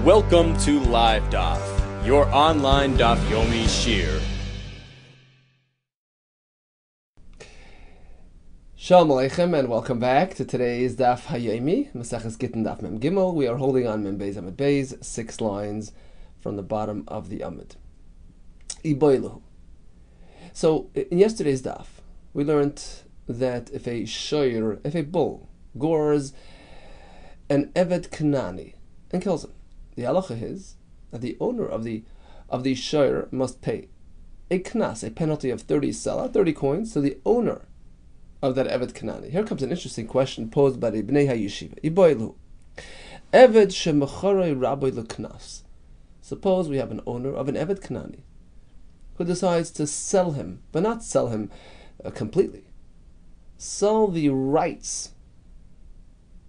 Welcome to Live DAF, your online DAF Yomi Shir. Shalom Aleichem and welcome back to today's DAF Hayomi, Maseches GITTEN DAF Mem Gimel. We are holding on Mem Beis Amud Beis, 6 lines from the bottom of the Amud. Iboilu. So in yesterday's DAF, we learned that if a bull gores an Eved Kanani and kills him, the halacha is that the owner of the shoyer must pay a knas, a penalty of 30 salah, 30 coins, to the owner of that Eved Kanani. Here comes an interesting question posed by the Bnei HaYeshiva. Iboilu. Eved shemacharei rabbi leknas. Suppose we have an owner of an Eved Kanani who decides to sell him, but not sell him completely. Sell the rights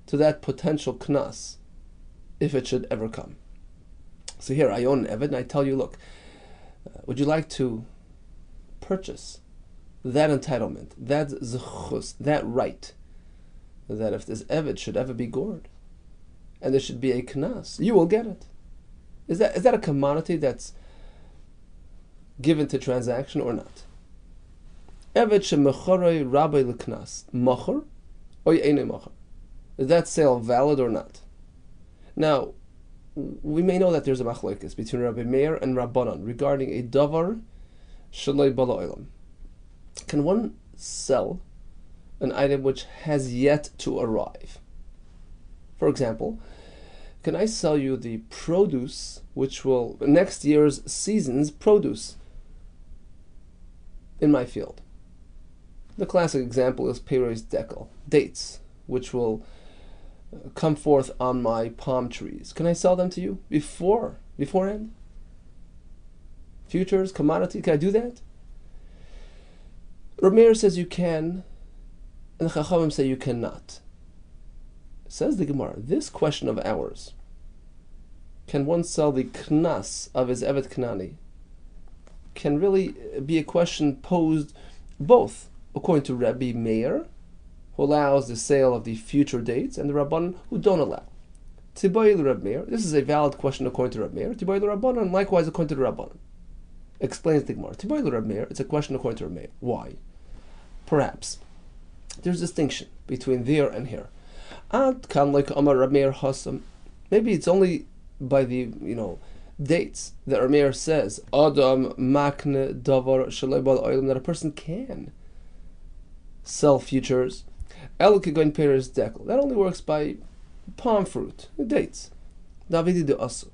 to that potential knas, if it should ever come. So here, I own an Eved, and I tell you, look, would you like to purchase that entitlement, that zechus, that right, that if this Eved should ever be gored, and there should be a knas, you will get it. Is that a commodity that's given to transaction or not? Eved shemecharei rabbi leknas, machar, or ye'enei machar? Is that sale valid or not? Now, we may know that there's a machlokes between Rabbi Meir and Rabbanan regarding a davar shaloi bala olam. Can one sell an item which has yet to arrive? For example, can I sell you the produce which will, next year's season's produce in my field? The classic example is Peiros dekel, dates, which will come forth on my palm trees. Can I sell them to you beforehand? Futures, commodity, can I do that? Rameir says you can, and the Chachamim say you cannot. Says the Gemara, this question of ours, can one sell the knas of his Eved Kanani, can really be a question posed both according to Rabbi Meir, who allows the sale of the future dates, and the Rabbanan who don't allow. Tiboil Rabbi Meir, this is a valid question according to Rabbi Meir. Tiboil Rabbanan, and likewise according to the Rabbanan. Explains the Gemara. Tiboil Rabbi Meir, it's a question according to Rabbi Meir. Why? Perhaps there's distinction between there and here. Ad kan like Amar Rabbi Meir Hasam. Maybe it's only by the dates that Rabbi Meir says Adam makne davar shalei bal olam, that a person can sell futures. El kegoin Peiros dekel. That only works by palm fruit, dates. Davidi de asu.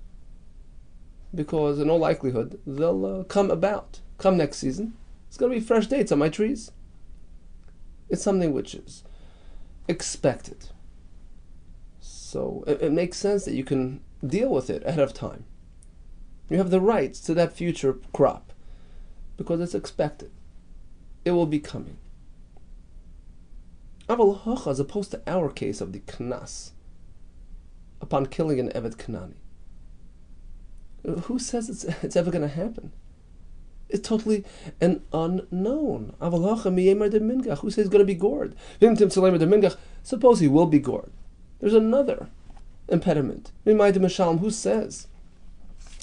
Because in all likelihood they'll come next season. It's going to be fresh dates on my trees. It's something which is expected. So it makes sense that you can deal with it ahead of time. You have the rights to that future crop because it's expected. It will be coming. Aval hacha, as opposed to our case of the knas upon killing an Eved Kanani. Who says it's ever going to happen? It's totally an unknown. Aval hacha miyemar de mingach. Who says it's going to be gored? Suppose he will be gored. There's another impediment. Who says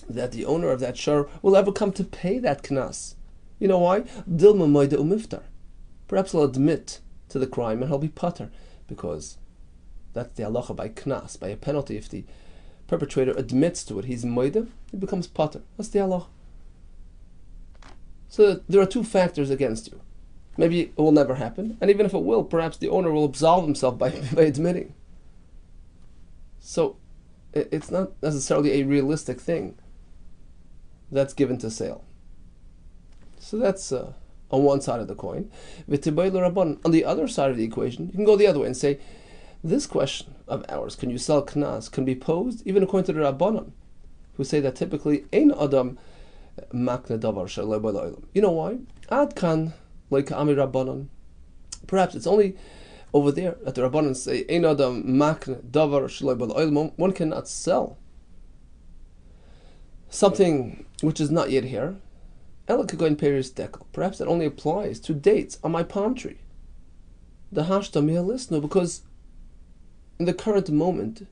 that the owner of that shor will ever come to pay that knas? You know why? Dilma moide umiftar. Perhaps he'll admit to the crime and he'll be pater, because that's the halacha by knas, by a penalty. If the perpetrator admits to it, he's moide, he becomes pater. That's the halacha. So there are two factors against you. Maybe it will never happen, and even if it will, perhaps the owner will absolve himself by admitting. So it's not necessarily a realistic thing that's given to sale. So that's on one side of the coin. On the other side of the equation, you can go the other way and say, this question of ours, can you sell knas, can be posed even according to the Rabbanan, who say that typically ein adam makne davar shaloi bala olam. You know why? Ad kan like ami Rabbanan. Perhaps it's only over there that the Rabbanan say ein adam makne davar shaloi bala olam. One cannot sell something which is not yet here. Perhaps that only applies to dates on my palm tree. The hashta mi'alisnu, because in the current moment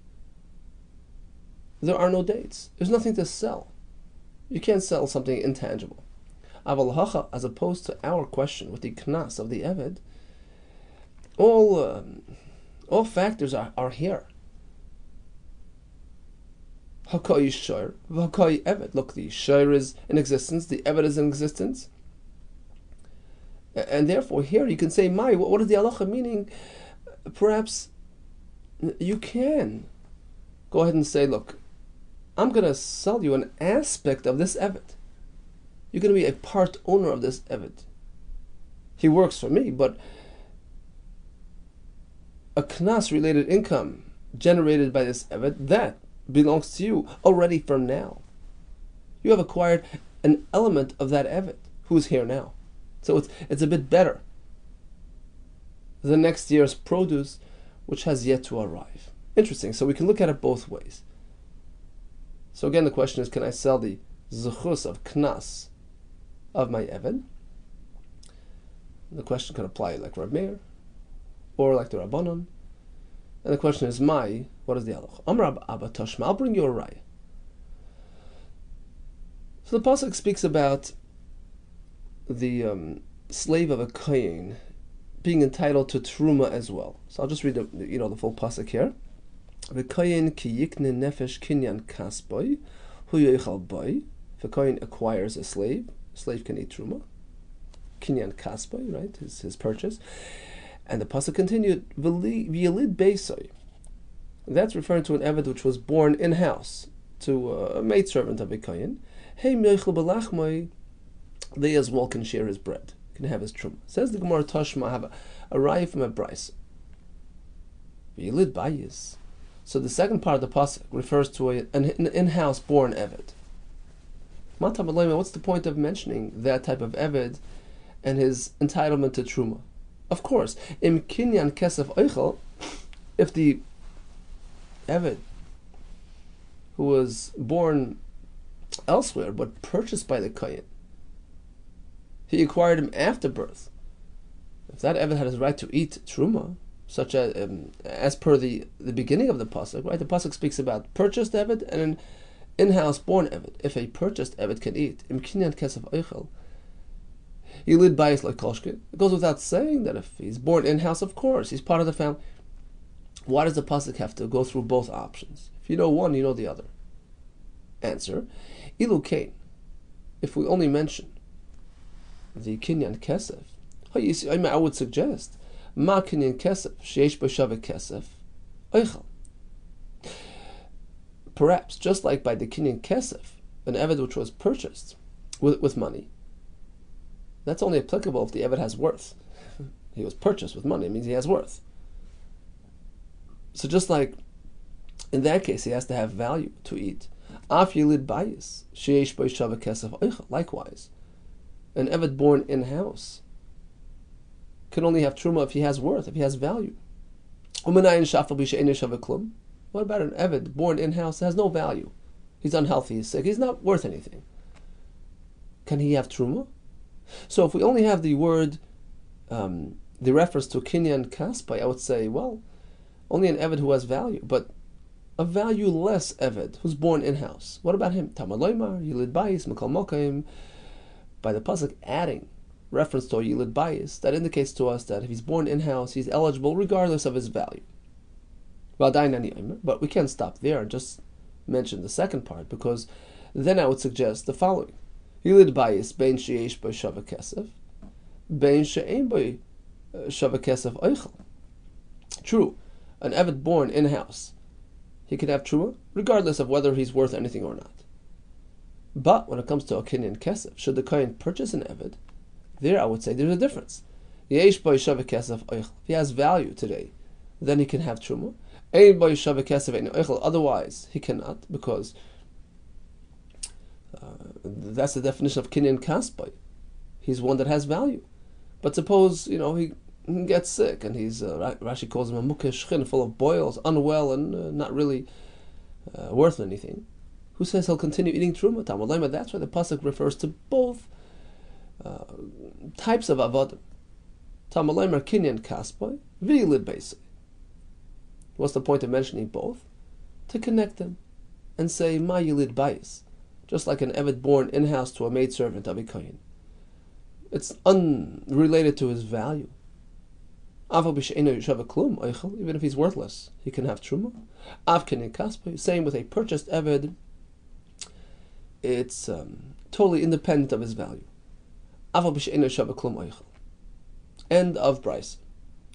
there are no dates. There's nothing to sell. You can't sell something intangible. Aval hacha, as opposed to our question with the knas of the eved, all factors are here. Hakai shor, hakai eved. Look, the shor is in existence, the eved is in existence, and therefore here you can say, "My, what is the halacha?" Meaning, perhaps you can go ahead and say, "Look, I'm going to sell you an aspect of this eved. You're going to be a part owner of this eved. He works for me, but a knas-related income generated by this eved, that belongs to you already from now. You have acquired an element of that eved who's here now. So it's a bit better than next year's produce, which has yet to arrive." Interesting. So we can look at it both ways. So again, the question is, can I sell the zechus of knas of my eved? The question can apply like Reb Meir or like the Rabbanon. And the question is, what is the halach? Amar Abba Toshma, I'll bring you a raya. So the pasuk speaks about the slave of a kohen being entitled to truma as well. So I'll just read the full pasuk here. The kohen ki yikne nefesh kinyan kasboy hu yochal boy. If a kohen acquires a slave can eat truma. Kinyan kasboy, right? His purchase. And the pasuk continued, v'yelid beisoy. That's referring to an eved which was born in-house to a maidservant of a kohen. Hey yochal balachmoy, they as well can share his bread, can have his truma. Says the Gemara Tashma, I have a raya from a brisa. V'yelid bayis. So the second part of the pasuk refers to an in-house born eved. What's the point of mentioning that type of eved and his entitlement to truma? Of course, im kinyan kesef oichel, if the eved who was born elsewhere but purchased by the kohen, he acquired him after birth. If that eved had his right to eat truma, such as per the beginning of the pasuk, right? The pasuk speaks about purchased eved and an in-house born eved. If a purchased eved can eat, im kinyan kesef oichel, Yilid bayis like koshke. It goes without saying that if he's born in-house, of course, he's part of the family. Why does the pasuk have to go through both options? If you know one, you know the other. Answer, ilu kain. If we only mention the kinyan kesef, I would suggest ma kinyan kesef sheish b'shaveh kesef oichel. Perhaps, just like by the kinyan kesef, an eved which was purchased with money, that's only applicable if the eved has worth. He was purchased with money, it means he has worth. So just like in that case, he has to have value to eat. Af yilid bayis sheish bo shaveh kesef oichel. Likewise, an eved born in-house can only have truma if he has worth, if he has value. What about an eved born in-house that has no value? He's unhealthy, he's sick, he's not worth anything. Can he have truma? So if we only have the word, the reference to kinyan kaspai, I would say, well, only an eved who has value, but a valueless eved who's born in-house. What about him? Tamad loymar, yilid bayis, makal mokaim. By the pasuk adding reference to yilid bayis, that indicates to us that if he's born in-house, he's eligible regardless of his value. But we can't stop there and just mention the second part, because then I would suggest the following. Yilid bayis bein sheyesh bo shaveh kesef, bein she'ein bo shaveh kesef oichel. True, an eved born in-house, he can have truma regardless of whether he's worth anything or not. But when it comes to a kinyan kesef, should the kohen purchase an eved, there I would say there's a difference. Yesh bo shaveh kesef oichel. If he has value today, then he can have truma. Ein bo shaveh kesef ein oichel. Otherwise, he cannot, because that's the definition of kinyan kaspai. He's one that has value. But suppose, he gets sick and he's, Rashi calls him a mukesh chin, full of boils, unwell and not really worth anything. Who says he'll continue eating truma? That's why the pasuk refers to both types of avodim. Tamalaymer kinyan kaspai, v'yilid beisai. What's the point of mentioning both? To connect them and say Ma Yilid Bayis, just like an Eved born in-house to a maidservant of a Kohen. It's unrelated to his value. Even if he's worthless, he can have truma. Same with a purchased Eved, it's totally independent of his value. End of Bryce.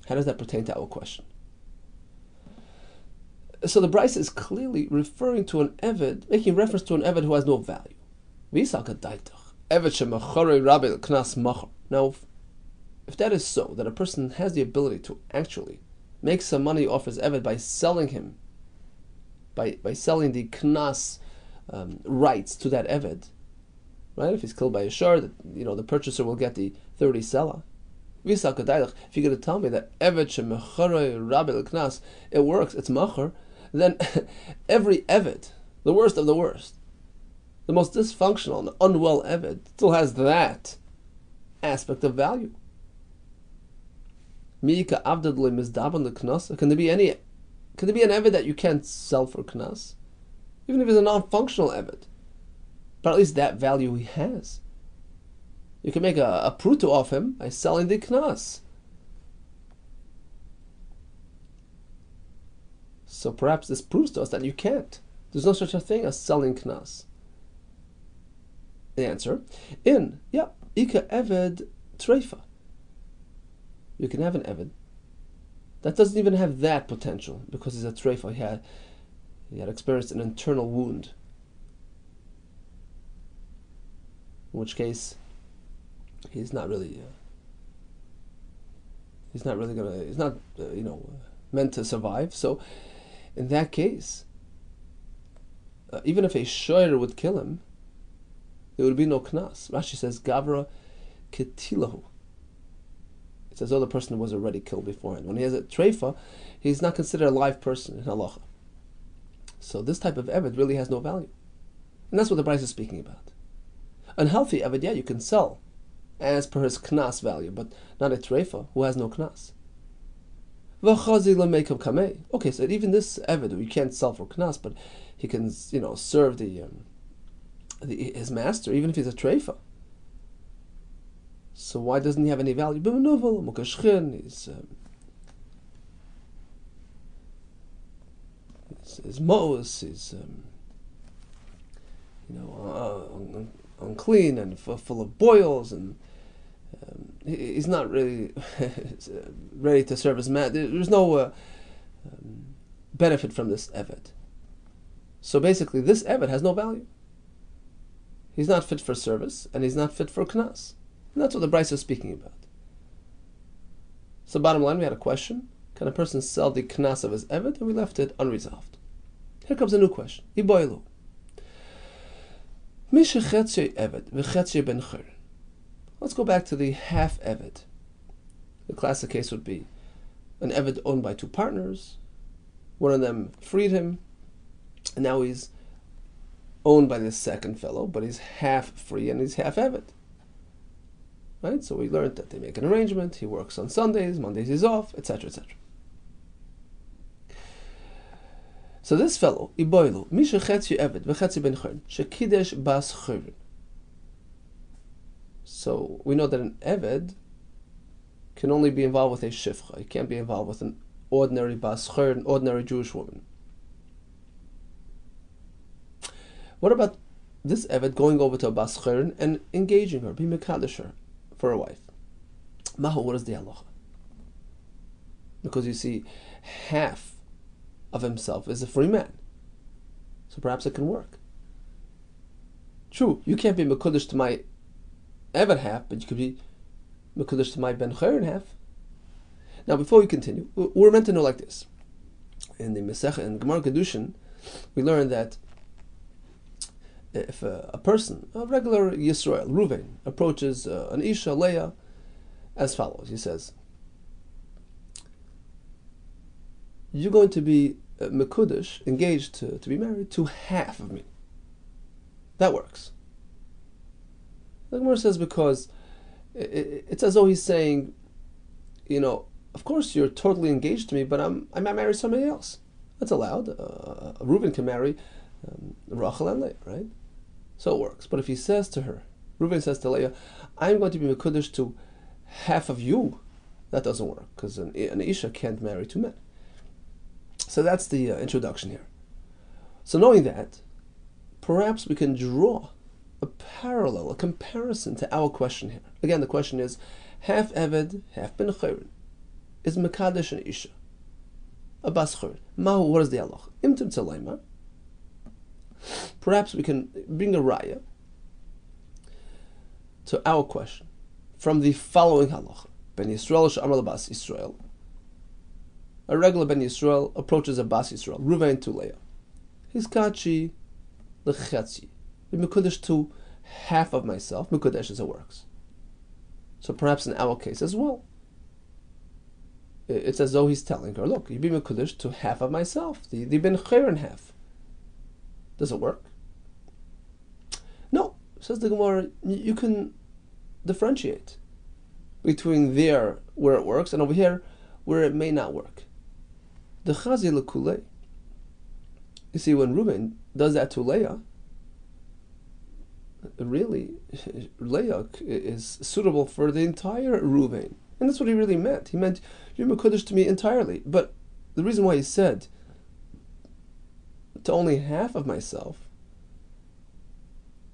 How does that pertain to our question? So the Bryce is clearly referring to an Eved, making reference to an Eved who has no value. Now, if that is so, that a person has the ability to actually make some money off his Eved by selling him, by selling the Knas rights to that Eved, right? If he's killed by a shor, the purchaser will get the 30 selah. If you're going to tell me that Eved shemechorei rabel Knas, it works, it's macher, then every Eved, the worst of the worst, the most dysfunctional and unwell Eved, still has that aspect of value. Can there be an Eved that you can't sell for Knas? Even if it's a non-functional Eved. But at least that value he has. You can make a pruto off him by selling the Knas. So perhaps this proves to us that you can't. There's no such a thing as selling Knas. The answer, Ika Eved Treifa. You can have an Eved that doesn't even have that potential because he's a Treifa. He had experienced an internal wound. In which case, he's not meant to survive. So, in that case, even if a shoyer would kill him, there would be no knas. Rashi says, Gavra ketilahu. It's as though the person was already killed beforehand. When he has a treifa, he's not considered a live person in halacha. So this type of Eved really has no value. And that's what the Bryce is speaking about. Unhealthy Eved, yeah, you can sell as per his knas value, but not a treifa who has no knas. Okay, so even this Eved, you can't sell for knas, but he can, serve his master, even if he's a treifa. So why doesn't he have any value? His mo's, he's unclean and full of boils, and he's not really ready to serve his man. There's no benefit from this Eved. So basically, this Eved has no value. He's not fit for service, and he's not fit for knas. And that's what the Bryce is speaking about. So bottom line, we had a question. Can a person sell the knas of his Eved? And we left it unresolved. Here comes a new question. Iboilu. Let's go back to the half Eved. The classic case would be an Eved owned by two partners. One of them freed him, and now he's owned by this second fellow, but he's half free and he's half Eved. Right? So we learned that they make an arrangement. He works on Sundays, Mondays he's off, etc., etc. So this fellow, Iboilu, Misha Chetzi Eved, Vechetzi Ben Chern, Shekidesh Bas Chern. So we know that an Eved can only be involved with a Shifcha. He can't be involved with an ordinary Bas Chern, an ordinary Jewish woman. What about this Eved going over to a Bas Chern and engaging her, be Mekadesh her for a wife? Mahu, what is the halacha? Because you see, half of himself is a free man. So perhaps it can work. True, you can't be Mekudesh to my Eved half, but you could be Mekudesh to my Ben Chayrin half. Now, before we continue, we're meant to know like this. In the Masech and Gemara Kedushin, we learned that if a person, a regular Yisrael, Ruvain, approaches an Isha, Leah, as follows, he says, you're going to be Mekudesh, engaged to be married to half of me. That works. The Gemara says because it's as though he's saying, of course you're totally engaged to me, but I might marry somebody else. That's allowed. Reuben can marry Rachel and Leah, right? So it works. But if he says to her, Reuven says to Leah, I'm going to be Mekudesh to half of you, that doesn't work, because an Isha can't marry two men. So that's the introduction here. So knowing that, perhaps we can draw a parallel, a comparison to our question here. Again, the question is, half Eved, half Ben Chayrin, is Mekadesh and Isha, a Bas Chayrin. Mahu, what is the halach? Imtim Tzalaima. Perhaps we can bring a raya to our question from the following halacha. Ben Yisrael she'amar lebas Yisrael. A regular Ben Yisrael approaches a Bas Yisrael, Reuven to Leah. He's kachi lechetzi. Mekudesh to half of myself. Mekudesh as it works. So perhaps in our case as well, it's as though he's telling her, look, you be Mekudesh to half of myself. The Ben Chayrin half. Does it work? No, says the Gemara. You can differentiate between there where it works and over here where it may not work. The chazi lekule. You see, when Reuben does that to Leah, really, Leah is suitable for the entire Reuben, and that's what he really meant. He meant you're mekudesh to me entirely. But the reason why he said to only half of myself,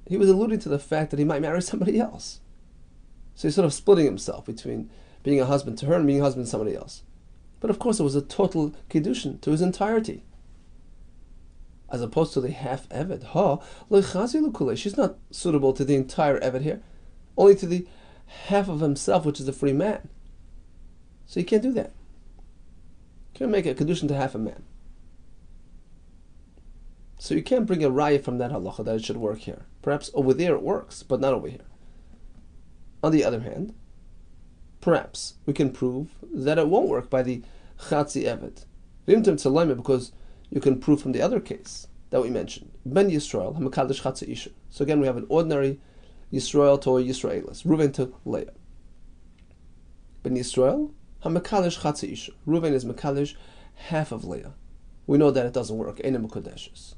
he was alluding to the fact that he might marry somebody else. So he's sort of splitting himself between being a husband to her and being a husband to somebody else. But of course it was a total kiddushin to his entirety. As opposed to the half Eved. She's not suitable to the entire Eved here. Only to the half of himself, which is a free man. So you can't do that. You can't make a kiddushin to half a man. So you can't bring a raya from that halacha that it should work here. Perhaps over there it works, but not over here. On the other hand, perhaps we can prove that it won't work by the chatzi eved. Because you can prove from the other case that we mentioned. Ben Yisrael, hamakadosh chatzi isha. So again, we have an ordinary Yisrael to a Yisraelis. Reuven to Leah. Ben Yisrael, hamakadosh chatzi isha. Reuven is makadosh half of Leah. We know that it doesn't work. Ein mekudeshes.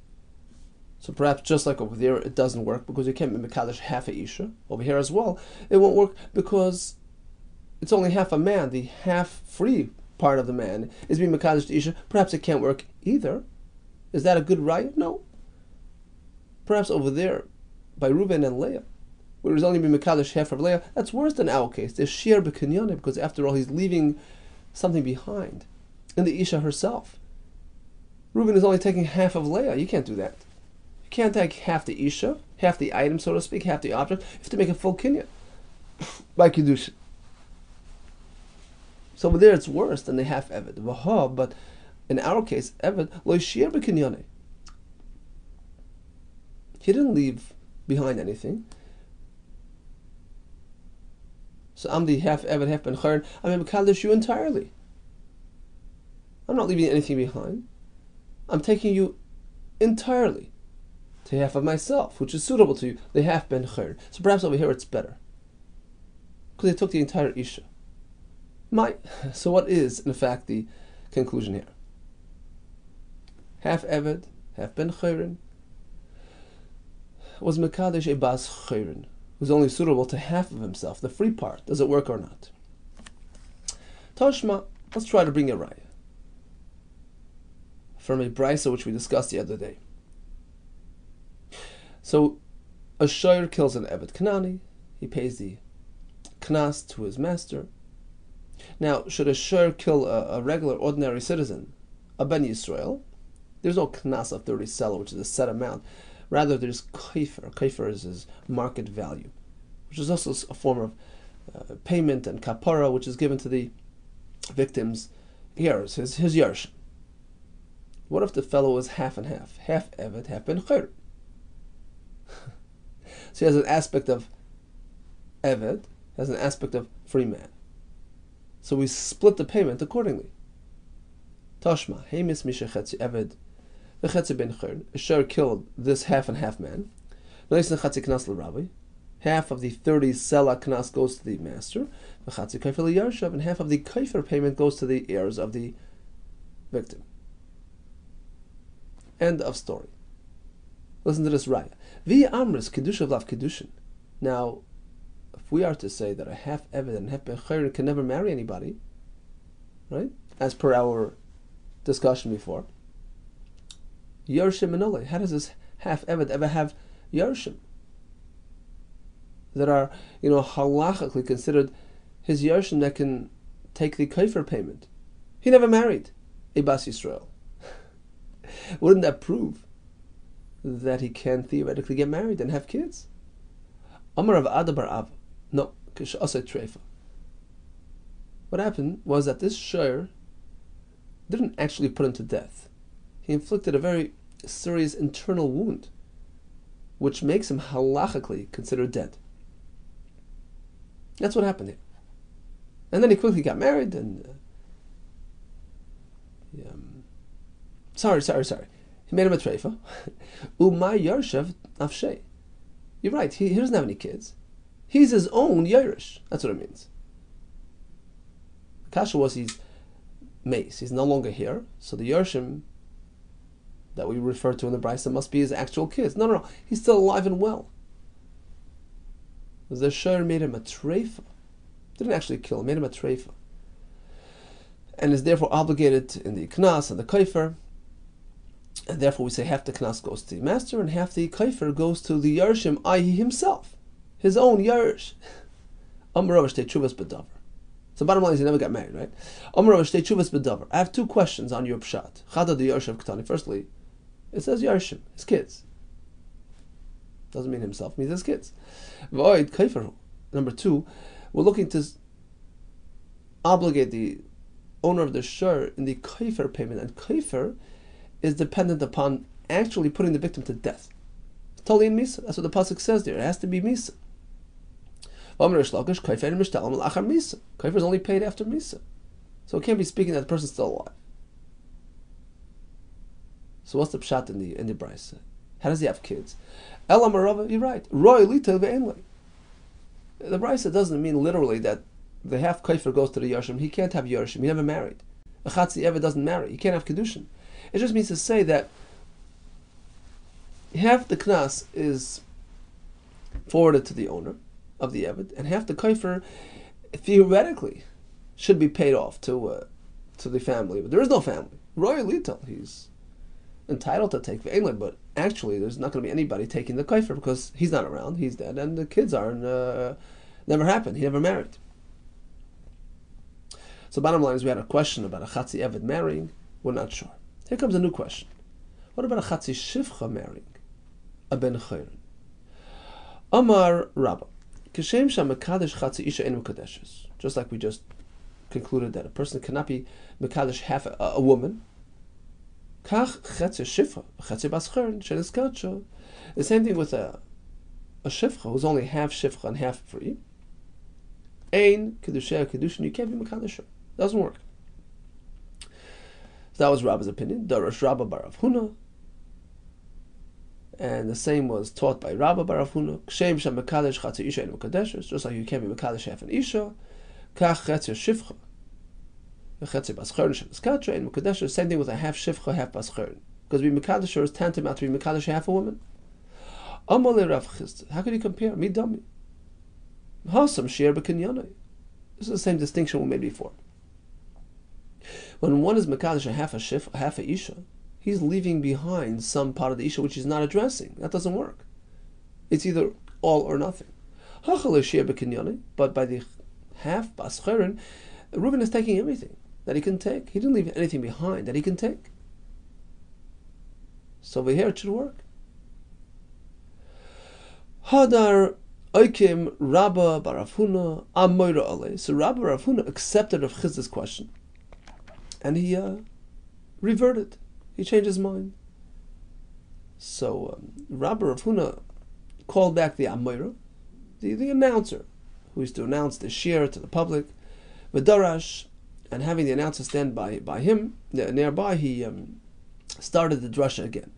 So perhaps just like over there, it doesn't work because you can't be mekadosh half a isha. Over here as well, it won't work because it's only half a man. The half free part of the man is being mekadosh to isha. Perhaps it can't work either. Is that a good raya? No. Perhaps over there, by Reuven and Leah, where he's only being mekadosh half of Leah, that's worse than our case. There's sheer b'kinyane because after all, he's leaving something behind in the isha herself. Reuven is only taking half of Leah. You can't do that. Can't take half the isha, half the item, so to speak, half the object. You have to make a full kinyan by kedusha. So over there, it's worse than the half eved. But in our case, eved lo yishir b'kinyane. He didn't leave behind anything. So I'm the half eved, half ben chayrin. I'm mekadosh you entirely. I'm not leaving anything behind. I'm taking you entirely to half of myself, which is suitable to you, the half ben chayr. So perhaps over here it's better, because they took the entire isha. So what is, in fact, the conclusion here? Half eved, half ben chayrin, was mekadesh a bas chayrin, who's only suitable to half of himself, the free part. Does it work or not? Toshma, let's try to bring a raya from a brisa which we discussed the other day. So, a shoyer kills an Eved Kanani. He pays the knas to his master. Now, should a shoyer kill a regular, ordinary citizen, a Ben Yisrael, there's no knas of 30 sela, which is a set amount. Rather, there's kaifer. Kaifer is his market value, which is also a form of payment and kapara, which is given to the victim's heirs, his yarsh. What if the fellow was half and half? Half Eved, half Ben Chayr. So he has an aspect of Eved, has an aspect of free man. So we split the payment accordingly. Tashma, Hemis Misha Chetzi Eved, the Chetzi Ben Chayr. A share killed this half and half man. Half of the 30 sela knas goes to the master. And half of the kaifer payment goes to the heirs of the victim. End of story. Listen to this raya. Vi amris kedusha v'lav kedushin. Now, if we are to say that a half eved and half bechayrin can never marry anybody, right? As per our discussion before, Yarshim and Ole. How does this half eved ever have Yarshim that are, halachically considered his Yarshim that can take the kaifer payment? He never married a Bas Yisrael. Wouldn't that prove that he can theoretically get married and have kids? Amar of Adabar Av. No, Kishasai Treifa. What happened was that this shayr didn't actually put him to death. He inflicted a very serious internal wound, which makes him halachically considered dead. That's what happened here. And then he quickly got married and... Sorry. He made him a treifa. Umay yarshav nafshei. You're right, he doesn't have any kids. He's his own Yerush. That's what it means. Kasha was he's mace. He's no longer here. So the Yershim that we refer to in the Brisa must be his actual kids. No. He's still alive and well. The Shur made him a treifa. Didn't actually kill him, made him a treifa. And is therefore obligated in the knas and the kaifer. And therefore we say half the knas goes to the master and half the kaifer goes to the Yershim, i.e. himself. His own Yerush. So bottom line is he never got married, right? I have two questions on your pshat. Firstly, it says Yershim, his kids. Doesn't mean himself, it means his kids. Number two, we're looking to obligate the owner of the shur in the kaifer payment, and kaifer is dependent upon actually putting the victim to death. It's totally in Misa. That's what the pasuk says there. It has to be Misa. Kaifer is only paid after Misa. So it can't be speaking that the person's still alive. So what's the pshat in the Brisa? How does he have kids? Elam Arava, you're right. Roy Lita ve'enle. The Brisa doesn't mean literally that the half Kaifer goes to the Yershim. He can't have Yershim. He never married. A Chatzi Eved doesn't marry. He can't have Kedushin. It just means to say that half the Knas is forwarded to the owner of the Eved, and half the Kaifer theoretically should be paid off to the family. But there is no family. Roy Lita, he's entitled to take Ve'enle, but actually there's not going to be anybody taking the Kaifer because he's not around, he's dead, and the kids aren't, never happened, he never married. So bottom line is we had a question about a Chatzi Eved marrying, we're not sure. Here comes a new question. What about a Chatzi Shivcha marrying a Ben Chayrin? Amar Rabba, Kishem Sham Mekadesh Chatzi Isha En Mekadeshes. Just like we just concluded that a person cannot be Mekadesh half a woman. Kach Chetze Shivcha, Chetze Bas Chayrin, Shenes Kacha. The same thing with a Shivcha who's only half Shivcha and half free. Ein Kedushei Kedushin, you can't be Mekadesh. Doesn't work. So that was Rabba's opinion. Darash Rabba bar Rav Huna. And the same was taught by Rabba bar Rav Huna. Kshem Sham Mekadesh Chatzi Isha En Mekadeshes. Just like you can't be Mekadesh half an Isha. Kach Chetze Shivcha. Chetze Bas Chayrin Shenes Kacha En Mekadeshes. Same thing with a half Shivcha, half Bas Chayrin. Because being Mekadesh is tantamount to being Mekadesh half a woman. Amale Rav Chisda. How could you compare? Mi Dami. Hasam Shir B'Kinyanai. This is the same distinction we made before. When one is Mekadesh half a Isha, he's leaving behind some part of the Isha which he's not addressing. That doesn't work. It's either all or nothing. But by the half Bas Chayrin, Reuben is taking everything that he can take. He didn't leave anything behind that he can take. So over here it should work. Hadar Oikim Rabba bar Rav Huna Amoira Ale. So Rabba bar Rav Huna accepted Rav Chisda's question, and he reverted. He changed his mind. So Rabba bar Rav Huna called back the Amoira, the announcer, who is to announce the shir to the public, V'darash, and having the announcer stand by him nearby, he started the drasha again,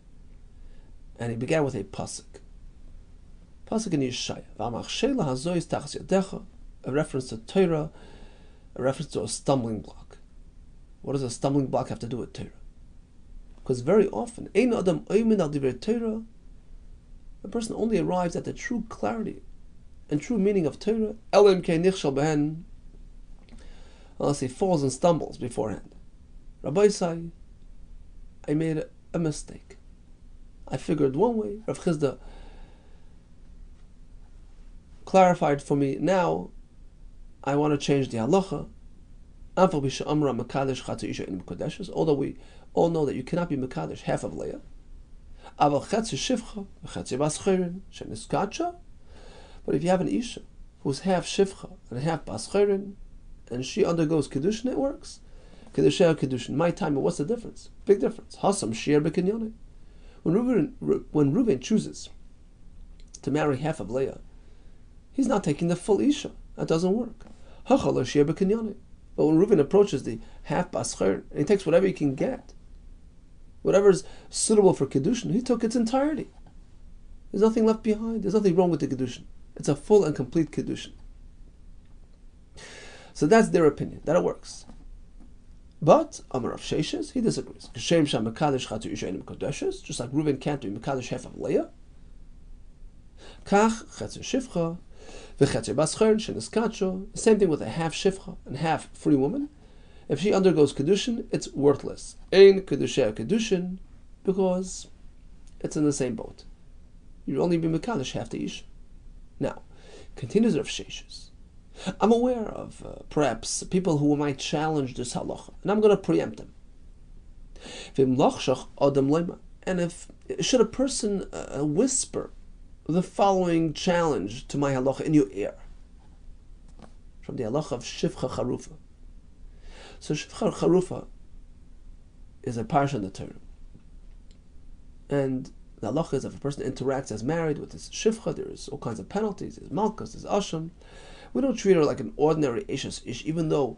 and he began with a pasuk. Pasuk in Yeshaya, a reference to Torah, a reference to a stumbling block. What does a stumbling block have to do with Torah? Because very often, ein adam oimin al divrei Torah, A person only arrives at the true clarity and true meaning of Torah, elim ke nichshel behen, unless he falls and stumbles beforehand. Rabbi say, I made a mistake. I figured one way. Rav Chizda clarified for me. Now I want to change the halacha. Although we all know that you cannot be mekadesh half of Leah. But if you have an isha who's half shivcha and half baschirin, and she undergoes kedushin, it works. Kedusha or kedushin. My time, what's the difference? Big difference. Hasam shiur b'kinyone. When Reuben chooses to marry half of Leah, he's not taking the full isha. That doesn't work. Hachal shiur b'kinyone. But when Reuben approaches the half baschirin, and he takes whatever he can get, whatever's suitable for kedushin, he took its entirety. There's nothing left behind. There's nothing wrong with the kedushin. It's a full and complete kedushin. So that's their opinion, that it works. But Amar Rav Sheshes, he disagrees. Just like Reuben can't be mekadesh half of Leah. The same thing with a half shivcha and half free woman. If she undergoes kedushin, it's worthless. Ein kedusha kedushin, because it's in the same boat. You'd only be mekadesh half the ish. Now, continues Rav Sheshes. I'm aware of perhaps people who might challenge this halacha, and I'm going to preempt them. And if should a person whisper the following challenge to my halacha in your ear, from the halacha of shivcha charufa. So shivcha charufa is a parsha in the Torah, and the halacha is if a person interacts as married with his shivcha, there is all kinds of penalties. There's malchus, there's asham. We don't treat her like an ordinary ishes ish, even though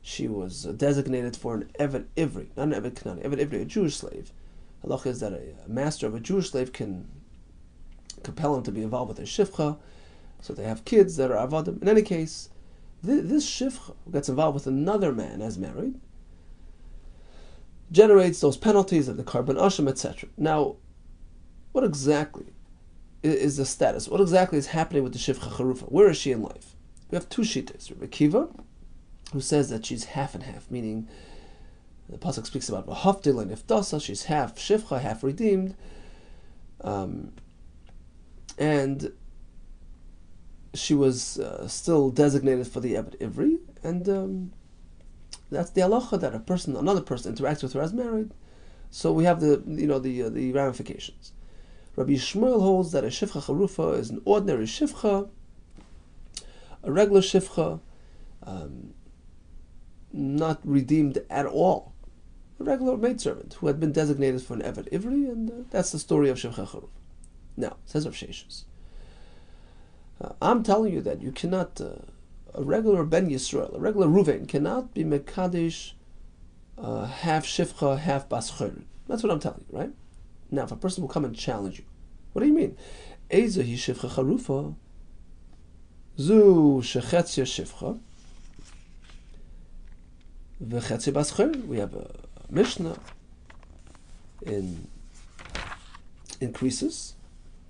she was designated for an eved ivri, not an eved knani, eved ivri, a Jewish slave. Halacha is that a master of a Jewish slave can compel him to be involved with a shivcha, so they have kids that are avadim. In any case, this shivcha who gets involved with another man as married generates those penalties of the carbon asham, etc. Now, what exactly is the status? What exactly is happening with the shivcha charufa? Where is she in life? We have two shittas. Rabbi Kiva, who says that she's half and half, meaning the pasuk speaks about v'hafdil and iftasa, she's half shivcha, half redeemed, and she was still designated for the Ebed Ivri, and that's the halacha that another person interacts with her as married. So we have the ramifications. Rabbi Shmuel holds that a shivcha charufa is an ordinary shivcha, a regular shivcha, not redeemed at all. A regular maidservant who had been designated for an Eved Ivri, and that's the story of shivcha charufa. Now, says Rav Sheshes, I'm telling you that you cannot, a regular Ben Yisrael, a regular Ruvain, cannot be mekadesh half shivcha, half baschirin. That's what I'm telling you, right? Now, if a person will come and challenge you, what do you mean? Eza hi shivcha charufa, zu shechetzia shivcha, v'chetzia baschirin. We have a Mishnah in Krisus.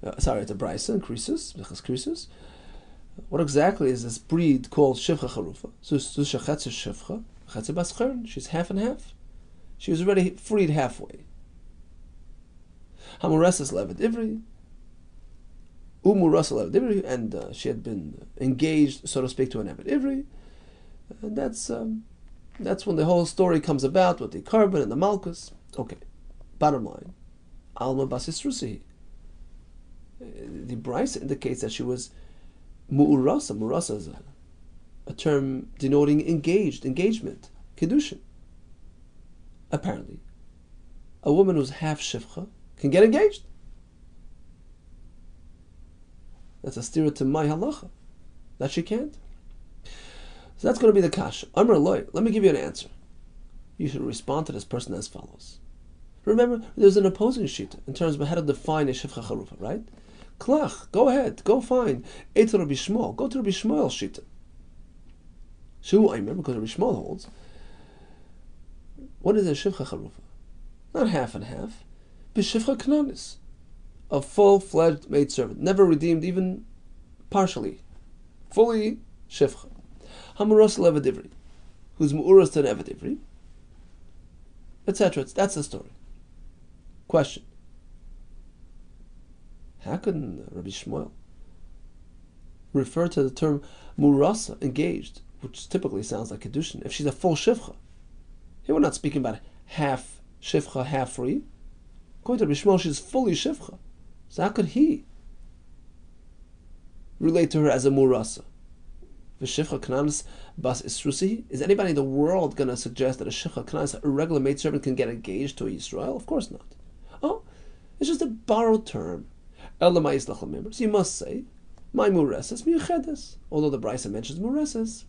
It's a brisa in Krisus. What exactly is this breed called shivcha charufa? So shechetzia shivcha, v'chetzia baschirin. She's half and half. She was already freed halfway. Hamuresas levet ivri, umurasa levet ivri, and she had been engaged, so to speak, to an eved ivri, and that's when the whole story comes about with the carbon and the malchus. Okay, bottom line, alma basis rusi. The brisa indicates that she was mu'urasa. Mu'urasa is a term denoting engagement, kedushin. Apparently, a woman who's half shivcha can get engaged. That's a stira to my halacha, that she can't. So that's going to be the kasha. Amar loy, let me give you an answer. You should respond to this person as follows. Remember, there's an opposing shita in terms of how to define a shivcha charufa, right? Klach, go ahead, go find. Eto Rabbi Shmuel, go to Rabbi Shmuel's shita. Shu Aimer, because Rabbi Shmuel holds. What is a shivcha charufa? Not half and half. B'shivcha knanis. a full-fledged maidservant, never redeemed even partially, fully shifcha. Hamuras levad ivri, who's mu'uras to an eved ivri, etc. That's the story. Question: how can Rabbi Shmuel refer to the term murasa, engaged, which typically sounds like kedushin, if she's a full shifcha? Here we're not speaking about half shifcha, half free. According to Rabbi Shmuel, she's fully shifcha. So how could he relate to her as a murasa? V'shifcha kananis bas isrusi? Is anybody in the world going to suggest that a shifcha kananis, a regular maidservant, can get engaged to a Yisrael? Of course not. Oh, it's just a borrowed term. So you must say, my mureses miyuchedes. Although the Brisa mentions mureses,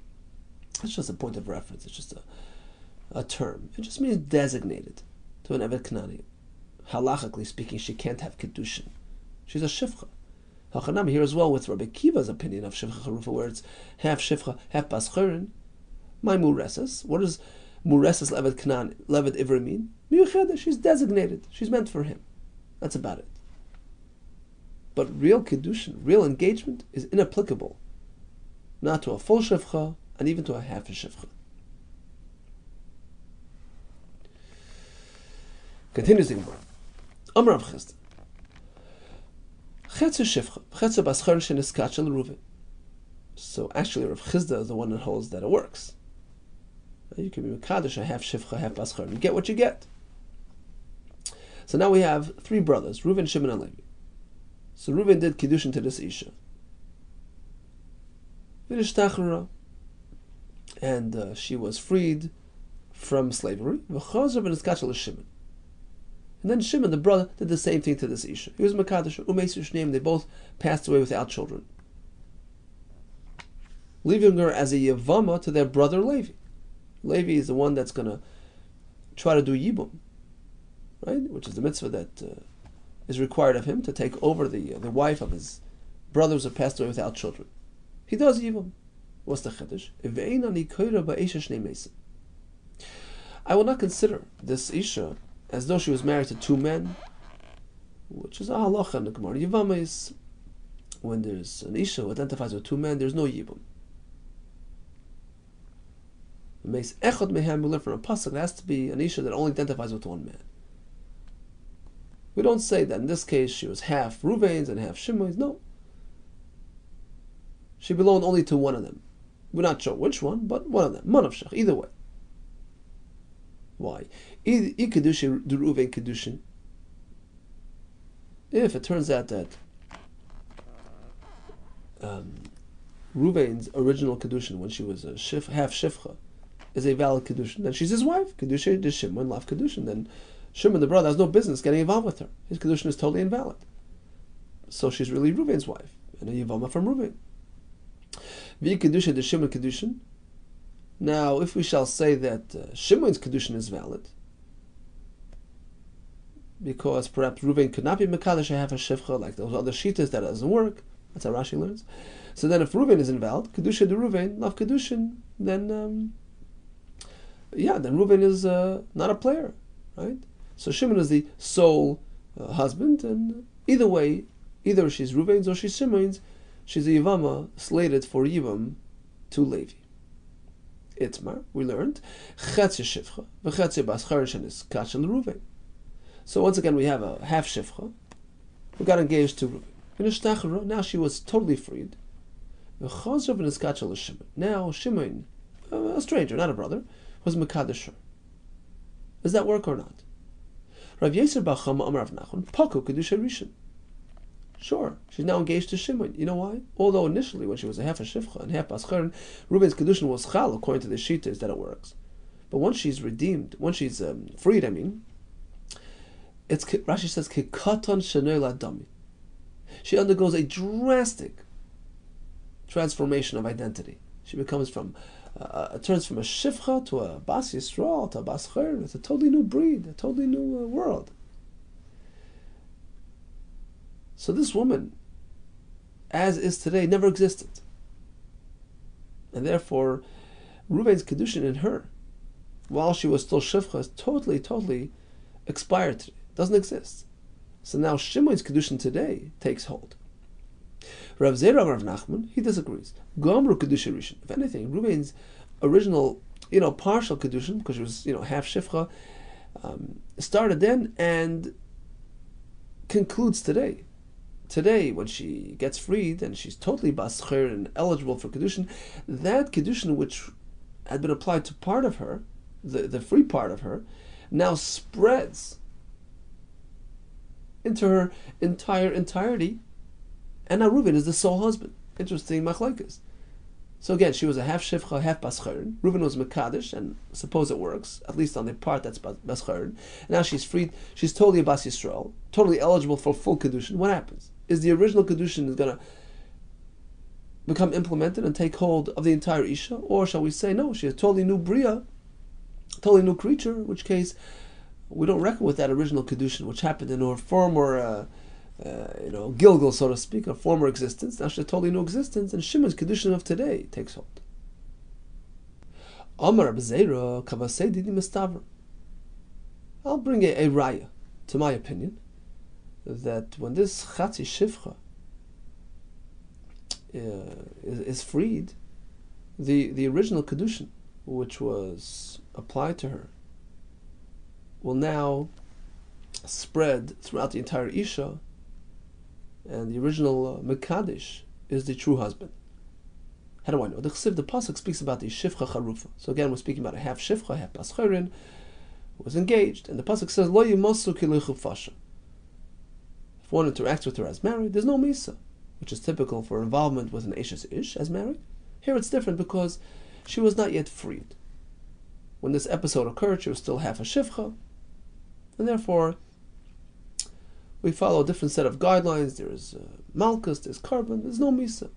it's just a point of reference. It's just a term. It just means designated to an Eved Knani. Halachically speaking, she can't have kedushin. She's a shifcha. Hachanami here as well with Rabbi Kiva's opinion of shifcha charufa, where it's half shifcha, half baschurin. My mureses. What does mureses levad knan, levad ivri mean? Miyuchedes. She's designated. She's meant for him. That's about it. But real kedushin, real engagement, is inapplicable, not to a full shifcha and even to a half a shifcha. Continues the Gemara. Amar Rav Chisda. Chetzu shifcha, chetzu baschar sheniskach l'ruven. So actually, Rav Chisda is the one that holds that it works. You can be mekadosh a half shifcha, half baschar. You get what you get. So now we have three brothers, Reuven, Shimon, and Levi. So Reuven did kiddushin to this isha, and she was freed from slavery. And then Shimon, the brother, did the same thing to this isha. He was mekadosh, umeisush name. They both passed away without children, leaving her as a yavama to their brother Levi. Levi is the one that's going to try to do yibum, right? Which is the mitzvah that is required of him to take over the wife of his brothers who passed away without children. He does yibum. What's the chiddush? I will not consider this isha as though she was married to two men, which is a halacha in the Gemara. Yivama is when there's an isha who identifies with two men, there's no yibum. We learn from a pasuk, it has to be an isha that only identifies with one man. We don't say that in this case she was half Reuven's and half Shimon's. No. She belonged only to one of them. We're not sure which one, but one of them. Manavshach, either way. Why? If it turns out that Reuven's original kedushin, when she was a half shifcha, is a valid kedushin, then she's his wife. Kedushin de Shimon, lav kedushin. Then Shimon, the brother, has no business getting involved with her. His kedushin is totally invalid. So she's really Reuven's wife, and a yavama from Reuven. Vi kedushin de Shimon kedushin. Now, if we shall say that Shimon's kedushin is valid, because perhaps Reuven could not be mekadosh half a shifcha like those other shitas, that doesn't work. That's how Rashi learns. So then, if Reuven is invalid, kedushin de Reuven, lav kedushin, then then Reuven is not a player, right? So Shimon is the sole husband, and either way, either she's Reuven's or she's Shimon's, she's a Yivama slated for Yivam to Levi. Itmar, we learned, Chetzi Shifcha, V'Chetzi Baschar Shenis Kachel Reuven. So once again, we have a half Shifcha who got engaged to Reuven. Now she was totally freed. Now Shimon, a stranger, not a brother, was Mekadosh her. Does that work or not? Rav Yisrael bar Chama Amar Rav Nachman, Paku Kedusha Rishon. Sure, she's now engaged to Shimon. You know why? Although initially, when she was a half a shifcha and half baschar, Reuven's kedushin was chal, according to the shita, is that it works. But once she's redeemed, once she's freed, it's Rashi says kekaton shenei ladami. She undergoes a drastic transformation of identity. She becomes turns from a shifcha to a bas yisrael to a baschar. It's a totally new breed, a totally new world. So this woman, as is today, never existed. And therefore, Reuven's kedushin in her, while she was still shifcha, is totally expired today. Doesn't exist. So now Shimon's Kedushin today takes hold. Rav Zera Rav Nachman, he disagrees. Gomru Kedushin Rishon. If anything, Reuven's original, partial Kedushin, because she was, half Shifcha, started then and concludes today. Today, when she gets freed and she's totally bascher and eligible for Kedushin, that Kedushin which had been applied to part of her, the free part of her, now spreads into her entirety, and now Reuven is the sole husband. Interesting machlekes. So again, she was a half shivcha, half bascharin. Reuven was mekadosh, and suppose it works, at least on the part that's bascharin. Now she's freed. She's totally a bas Yisrael, totally eligible for full kedushin. What happens? Is the original kedushin is going to become implemented and take hold of the entire isha, or shall we say no? She's a totally new bria, totally new creature. In which case, we don't reckon with that original kedushin, which happened in her former, Gilgal, so to speak, a former existence. Now she's a totally new existence, and Shimon's kedushin of today takes hold. Amar B'Zeira Kavasei Didi Mistaver. I'll bring a raya, to my opinion, that when this Chatzi Shivcha is freed, the original kedushin, which was applied to her, will now spread throughout the entire isha, and the original mekadesh is the true husband. How do I know? The pasuk speaks about the shivcha charufa. So again, we're speaking about a half shivcha, half bascharin, who was engaged, and the pasuk says lo yimasu kilechu fasha. If one interacts with her as married, there's no misa, which is typical for involvement with an eshes ish as married. Here it's different because she was not yet freed. When this episode occurred, she was still half a shivcha, and therefore we follow a different set of guidelines. There is malchus, there's carbon, there's no misa.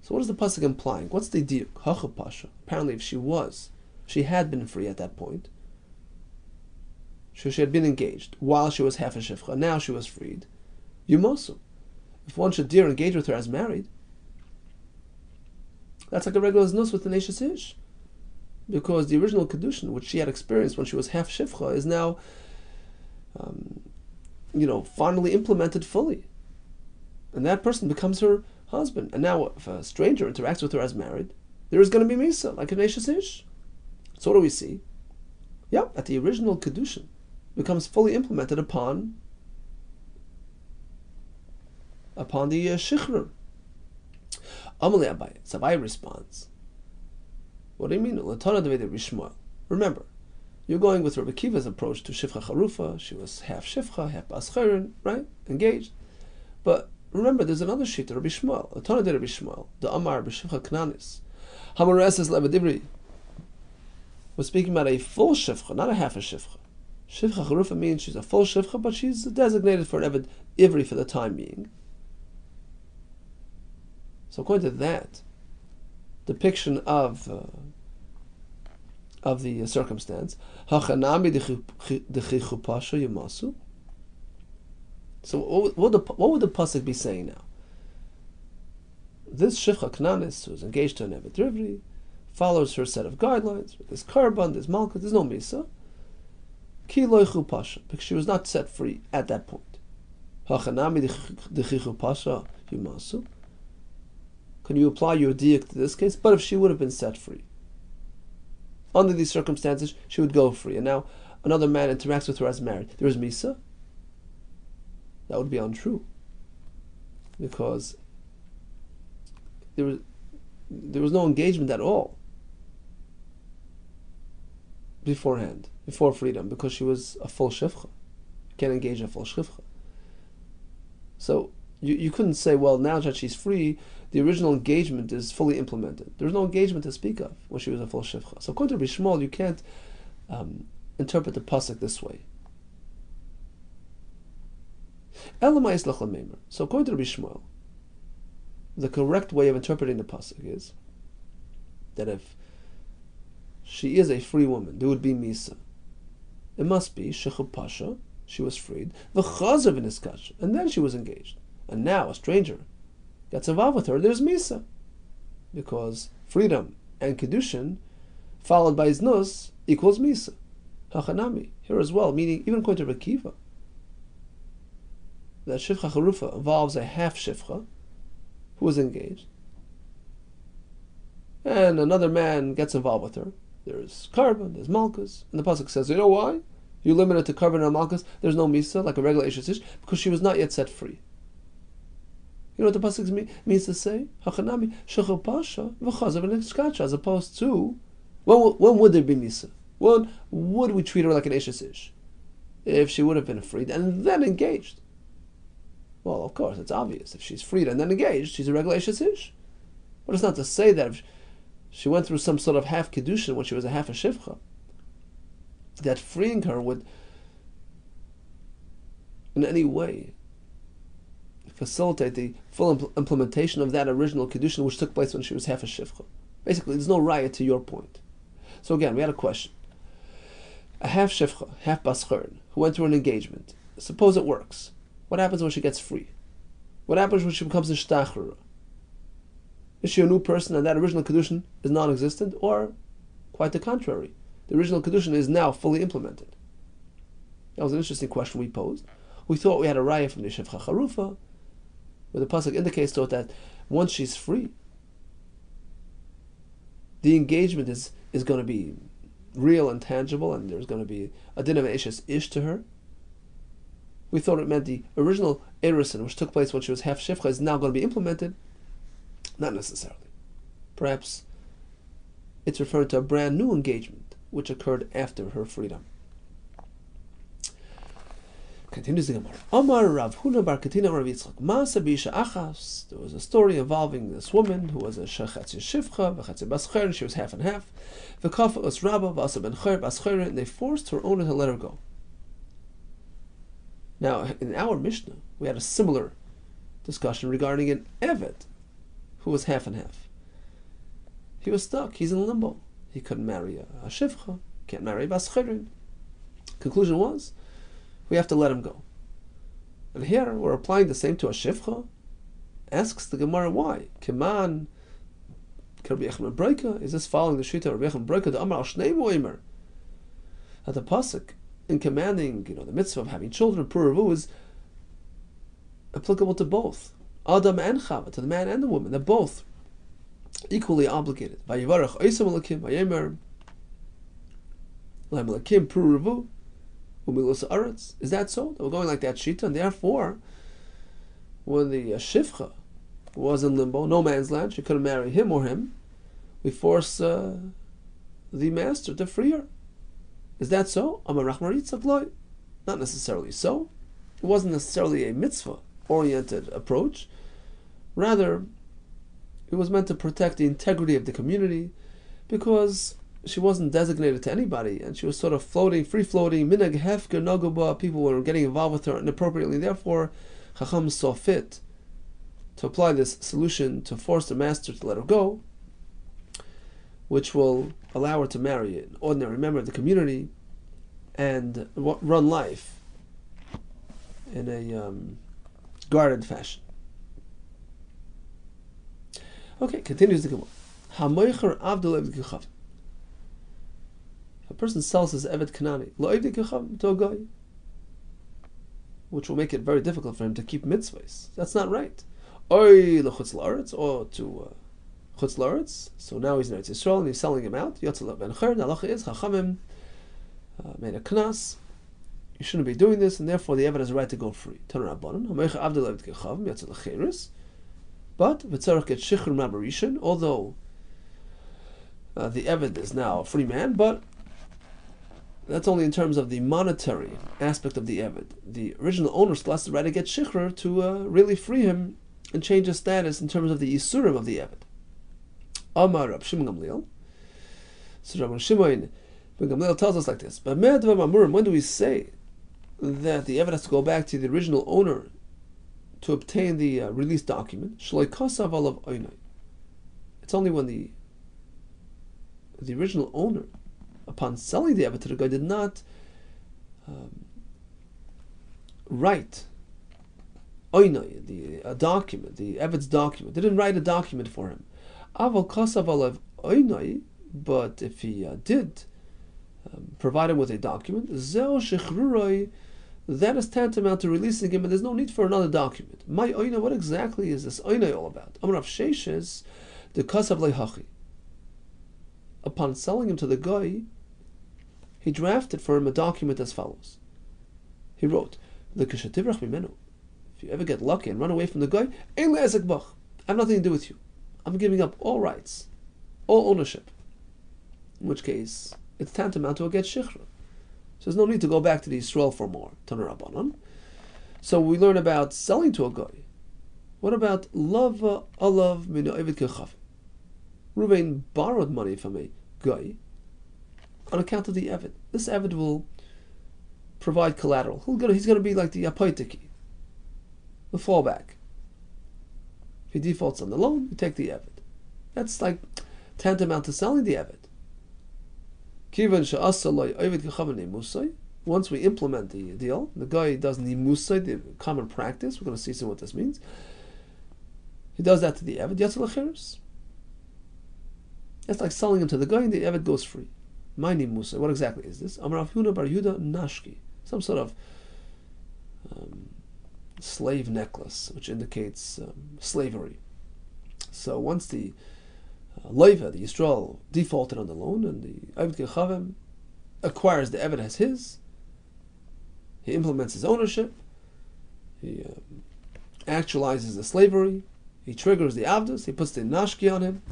So what is the pasuk implying? What's the diuk? Hacha pasha. Apparently, if she had been free at that point, she had been engaged while she was half a shivcha. Now she was freed. Yumosu. If one should dare engage with her as married, that's like a regular znus with an eshes ish, because the original kedushin, which she had experienced when she was half shivcha, is now, finally implemented fully, and that person becomes her husband. And now, if a stranger interacts with her as married, there is going to be misa, like an eshes ish. So what do we see? That the original kedushin becomes fully implemented upon the shichrur. Amalei Abaye. So Abaye responds, what do you mean? Remember, you're going with Rabbi Kiva's approach to Shivcha Charufa. She was half Shivcha, half Bascharin, right? Engaged. But remember, there's another sheet, Rabbi Shmuel. Latana de Rabbi Shmuel, the Amar B'Shivcha Knanis. Hamareses Levadibri. We're speaking about a full Shivcha, not a half a Shivcha. Shivcha Charufa means she's a full Shivcha, but she's designated for an Eved Ivri for the time being. So according to that depiction of the circumstance, hachanami dechichupasha yamasu. So what would the pasuk be saying now? This shivcha knanis, who is engaged to an evet rivri, follows her set of guidelines. There's karban, there's malchus, there's no misa. Ki lo chupasha, because she was not set free at that point. Hachanami dechichupasha yamasu. Can you apply your diak to this case? But if she would have been set free, under these circumstances, she would go free. And now another man interacts with her as married. There is misa? That would be untrue, because there was no engagement at all beforehand, before freedom, because she was a full shivcha. You can't engage a full shivcha. So you couldn't say, well, now that she's free, the original engagement is fully implemented. There's no engagement to speak of when she was a full shivcha. So according to Rabbi Shmuel, you can't interpret the pasuk this way. So according to Rabbi Shmuel, the correct way of interpreting the pasuk is that if she is a free woman, there would be misa. It must be shechu pasha, she was freed, v'chazav v'niskash, and then she was engaged. And now a stranger gets involved with her, there's misa, because freedom and kedushin followed by znus equals misa. Hachanami here as well, meaning even according to Rabbi Kiva, that Shifcha Charufa involves a half Shifcha who is engaged, and another man gets involved with her. There's Karban, there's Malkus, and the Pasuk says, you know why? You limit it to Karban and Malkus, there's no Misa, like a regular Ishes Ish, because she was not yet set free. You know what the Pasuk means to say? Hachanami Shechel Pasha v'chazav v'nechkacha, as opposed to, when would there be Misa? When would we treat her like an Ishes Ish? If she would have been freed and then engaged. Well, of course, it's obvious. If she's freed and then engaged, she's a regular Ishes Ish. But it's not to say that if she went through some sort of half Kedushin when she was a half a Shivcha, that freeing her would in any way facilitate the full implementation of that original Kedushin which took place when she was half a Shivcha. Basically, there's no raya to your point. So again, we had a question. A half Shivcha, half Baschern, who went through an engagement. Suppose it works. What happens when she gets free? What happens when she becomes a Shtachrura? Is she a new person and that original Kedushin is non-existent? Or, quite the contrary, the original Kedushin is now fully implemented? That was an interesting question we posed. We thought we had a raya from the Shifcha Charufa, where the Pasuk indicates to it that once she's free, the engagement is going to be real and tangible, and there's going to be a din of Ishes Ish to her. We thought it meant the original Erusin, which took place when she was half Shifcha, is now going to be implemented. Not necessarily. Perhaps it's referring to a brand new engagement, which occurred after her freedom. Continues the Gemara. Amar Rav Huna bar Katina Rav Yitzchak. Masa b'isha achas. There was a story involving this woman who was a shechatzi shivcha, v'chatzi bascher, and she was half and half. V'kafa us rabba, v'asa ben cher, bascher, and they forced her owner to let her go. Now, in our Mishnah, we had a similar discussion regarding an Eved who was half and half. He was stuck. He's in limbo. He couldn't marry a shivcha, can't marry a bascher. Conclusion was, we have to let him go. And here we're applying the same to a shivcha. Asks the Gemara why. Keman, is this following the shita of Rabbi Yechon Breika? The Amar al Shnei Moimer. That the pasuk in commanding, the mitzvah of having children, puravu, is applicable to both Adam and Chava, to the man and the woman. They're both equally obligated. Vayivarach oisam alakim vayemer laim alakim puravu. Is that so? We're going like that shita, and therefore, when the shivcha was in limbo, no man's land, she couldn't marry him or him, we force the master to free her. Is that so? Not necessarily so. It wasn't necessarily a mitzvah-oriented approach. Rather, it was meant to protect the integrity of the community, because she wasn't designated to anybody, and she was sort of free-floating, minag hefker naguba, people were getting involved with her inappropriately. Therefore, Chacham saw fit to apply this solution to force the master to let her go, which will allow her to marry an ordinary member of the community and run life in a guarded fashion. Okay, continues the Gemara. Hamoicher Abdul Eved Gechav. A person sells his Evet Kanani to a guy, which will make it very difficult for him to keep mitzvahs. That's not right. Oy lechutz la'aretz, or to chutz la'aretz. So now he's in Eretz Yisrael and he's selling him out. Yotzel ben cher. The halacha is Chachamim made a knas. You shouldn't be doing this, and therefore the Evet has a right to go free. Tanur Rabbanan Hamecha Abdul Evet Gechav Yotzel lecheres. But v'tzarich get shichur mabarishin, although the Evet is now a free man, but that's only in terms of the monetary aspect of the Eved. The original owner still has the right to get Shikhr to really free him and change his status in terms of the Yisurim of the Eved. Amar Rab Shimon Gamliel. So Rabbi Shimon ben Gamliel tells us like this. But when do we say that the Eved has to go back to the original owner to obtain the release document? It's only when the original owner, upon selling the Evet to the guy, did not write the document, the Evet's document. They didn't write a document for him. Aval kasav alav oinai, but if he did provide him with a document, zeo shechruroi that is tantamount to releasing him, and there's no need for another document. My oina, what exactly is this oina all about? Amar Rav Sheshes, the kasav lehachi. Upon selling him to the guy, he drafted for him a document as follows. He wrote, if you ever get lucky and run away from the guy, I have nothing to do with you. I'm giving up all rights, all ownership. In which case, it's tantamount to a get shichra. So there's no need to go back to the Yisrael for more. Taner Rabbanan. So we learn about selling to a guy. What about lava alav min ovid kechav? Reuven borrowed money from a guy on account of the Eved. This Eved will provide collateral. He's going to be like the apoitiki, the fallback. If he defaults on the loan, you take the Eved. That's like tantamount to selling the Eved. Once we implement the deal, the guy does nimusay, the common practice. We're going to see soon what this means. He does that to the Eved. Yatzal acheres. It's like selling him to the guy, and the Eved goes free. My nimusay. What exactly is this? Amar Rav Yehuda bar Yehuda nashki, some sort of slave necklace, which indicates slavery. So once the Loiva, the Yisrael, defaulted on the loan, and the Eved Kechavim acquires the Eved as his. He implements his ownership. He actualizes the slavery. He triggers the Avdus. He puts the Nashki on him.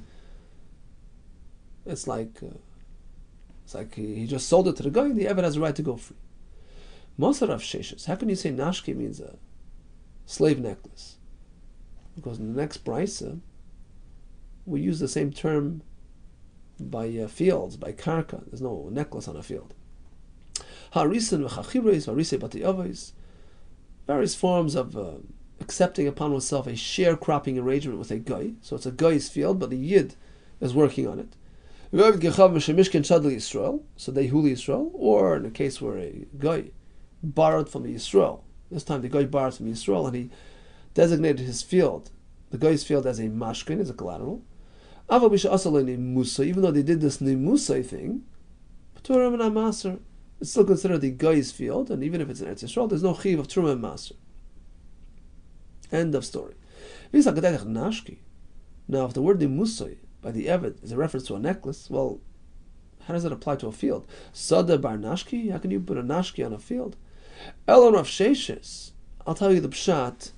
It's like he just sold it to the guy, and the Eved has a right to go free. Mosar Rav Sheshes. How can you say Nashki means a slave necklace? Because in the next brisa, we use the same term by fields, by karka. There's no necklace on a field. Various forms of accepting upon oneself a sharecropping arrangement with a guy. So it's a guy's field, but the yid is working on it. So they huli Yisrael, or in a case where a guy borrowed from the Yisrael. This time the guy borrowed from Yisrael, and he designated his field, the guy's field, as a mashkin, as a collateral. Even though they did this nimusay thing, it's still considered the guy's field, and even if it's in Eretz Yisrael, there's no chiv of truma and maser. End of story. Now, if the word nimusay by the Eved is a reference to a necklace, well, how does it apply to a field? Sada bar nashki? How can you put a nashki on a field? Elon Rav Sheshes. I'll tell you the pshat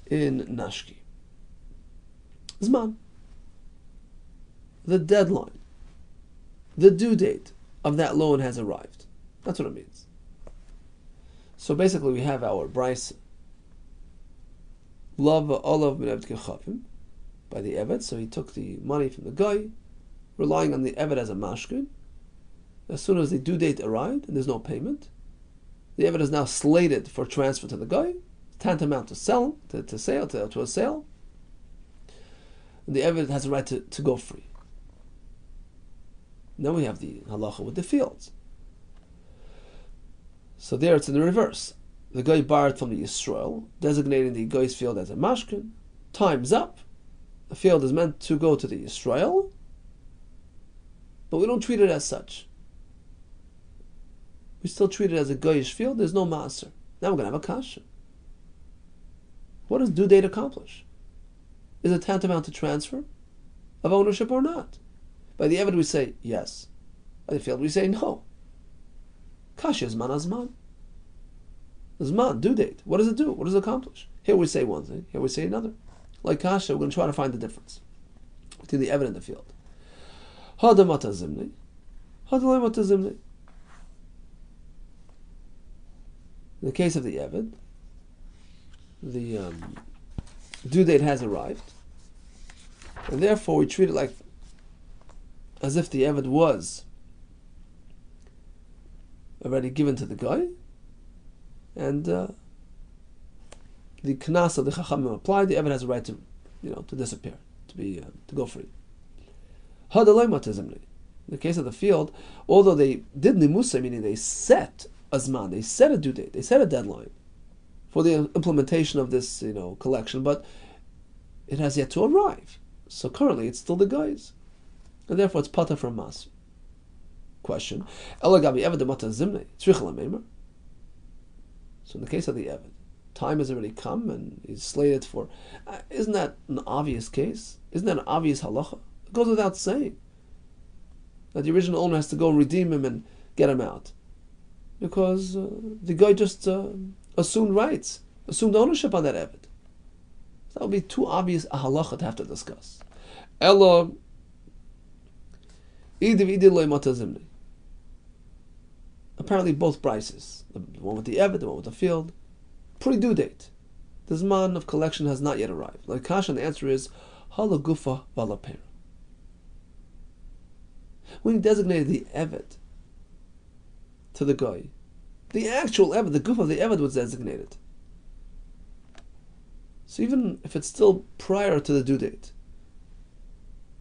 in nashki. Zman. The deadline, the due date of that loan has arrived. That's what it means. So basically we have our brisa. Lava olav min eved kechavim, by the Eved. So he took the money from the guy, relying on the Eved as a mashkin. As soon as the due date arrived and there's no payment, the Eved is now slated for transfer to the guy, tantamount to sell, to a sale. And the Eved has a right to go free. Then we have the halacha with the fields. So there it's in the reverse. The guy borrowed from the Yisrael, designating the guy's field as a mashkin. Time's up. The field is meant to go to the Yisrael, but we don't treat it as such. We still treat it as a guyish field. There's no maser. Now we're going to have a kasha. What does due date accomplish? Is it tantamount to transfer of ownership or not? By the Eved we say yes. By the field we say no. Kasha zman azman. Zman, due date. What does it do? What does it accomplish? Here we say one thing, here we say another. Like kasha, we're going to try to find the difference between the Eved and the field. Hada mata zimni. Hada loy mata zimni. In the case of the Eved, the due date has arrived, and therefore we treat it like as if the Eved was already given to the guy, and the knas of the Chachamim applied. The Eved has a right to disappear, to go free. In the case of the field, although they did nimusa, meaning they set a zman, they set a due date, they set a deadline for the implementation of this collection, but it has yet to arrive. So currently it's still the guy's, and therefore it's pata from mas. Question: So in the case of the Eved, time has already come and he's slated for... isn't that an obvious case? Isn't that an obvious halacha? It goes without saying that the original owner has to go redeem him and get him out. Because the guy just assumed rights, assumed ownership on that Eved. So that would be too obvious a halacha to have to discuss. Ella, apparently both brises, the one with the Eved, the one with the field, pre-due date. The Zman of collection has not yet arrived. Like Kasha, the answer is Hala Gufa Vala Pera. When he designated the Eved to the guy, the actual Eved, the Gufa of the Eved was designated. So even if it's still prior to the due date,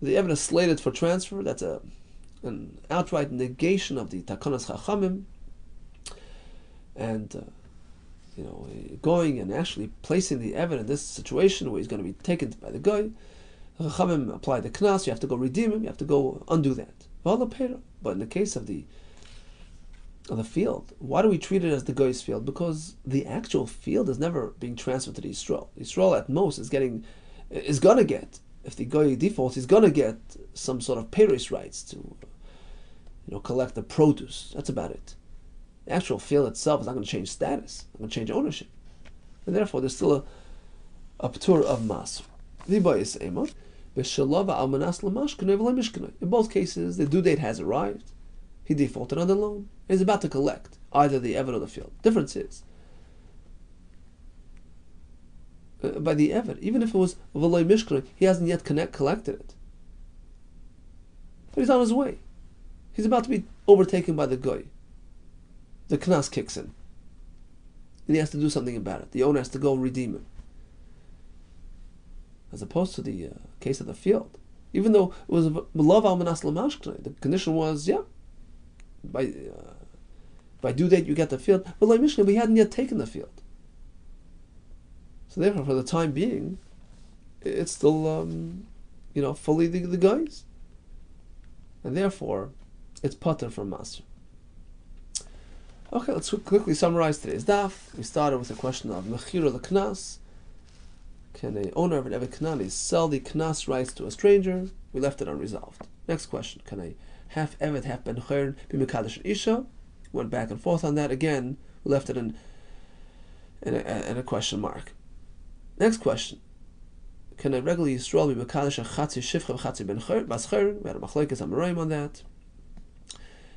the Eved is slated for transfer, that's an outright negation of the Takanas Chachamim, and going and actually placing the Eved in this situation where he's going to be taken by the guy. The Chachamim apply the Knas, you have to go redeem him, you have to go undo that. But in the case of the field, why do we treat it as the guy's field? Because the actual field is never being transferred to the Yisrael. The Yisrael at most is going to get, if the guy defaults, he's going to get some sort of peiros rights to collect the produce. That's about it. The actual field itself is not going to change status, not going to change ownership. And therefore, there's still a p'tur of mas. In both cases, the due date has arrived. He defaulted on the loan. He's about to collect either the Eved or the field. Difference is, by the Eved, even if it was v'loy mishkana, he hasn't yet collected it. But he's on his way. He's about to be overtaken by the guy. The Knas kicks in. And he has to do something about it. The owner has to go redeem him. As opposed to the case of the field. Even though it was Malav al Manas Lamashkna, the condition was, by due date you get the field. But like Mishnah, we hadn't yet taken the field. So therefore, for the time being, it's still, fully the guys. And therefore, it's pater from master. Okay, let's quickly summarize today's daf. We started with the question of mechira l'knas. Can an owner of an Eved Kanani sell the knas rights to a stranger? We left it unresolved. Next question: can a half Eved, half ben chayrin be mekadosh an isha? Went back and forth on that again. We left it in a question mark. Next question: can a regular Yisrael be mekadosh a chatzi shifcha v'chatzi ben bas chayrin? We had a machlekes amoraim on that.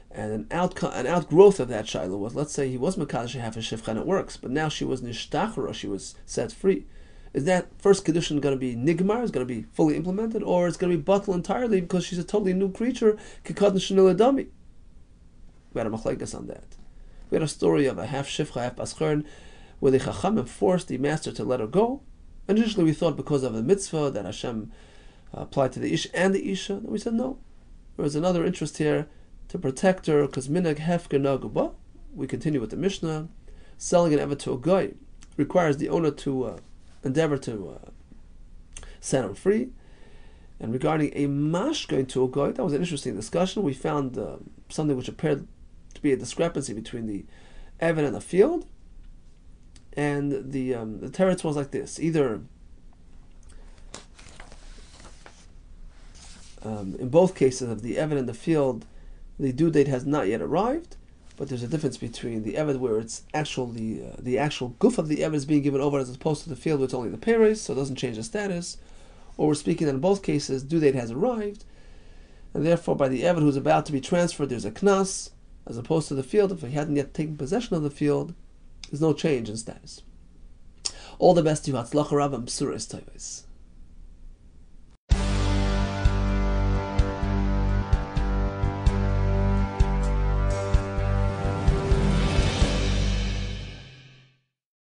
And an outgrowth of that shiloh was, let's say he was mekadosh half a shifcha and it works, but now she was nishtachra, she was set free. Is that first condition going to be nigmar, is going to be fully implemented, or it's going to be batal entirely because she's a totally new creature, kikad shenil adami? We had a machlekes on that. We had a story of a half shifcha, half baschern, where the chachamim forced the master to let her go. And initially we thought because of the mitzvah that Hashem applied to the ish and the isha. And we said no. There was another interest here to protect her, because minag hefker naguba. We continue with the Mishnah. Selling an eved to a guy requires the owner to endeavor to set him free. And regarding a mash going to a guy, that was an interesting discussion. We found something which appeared to be a discrepancy between the eved and the field. And the teretz was like this: either in both cases of the eved and the field, the due date has not yet arrived, but there's a difference between the eved where it's actually the actual goof of the eved is being given over as opposed to the field where it's only the peiros, so it doesn't change the status. Or we're speaking that in both cases due date has arrived, and therefore by the eved who's about to be transferred there's a knas, as opposed to the field if he hadn't yet taken possession of the field, there's no change in status. All the best to you, Hatzlacha Rav and B'suras Tovos.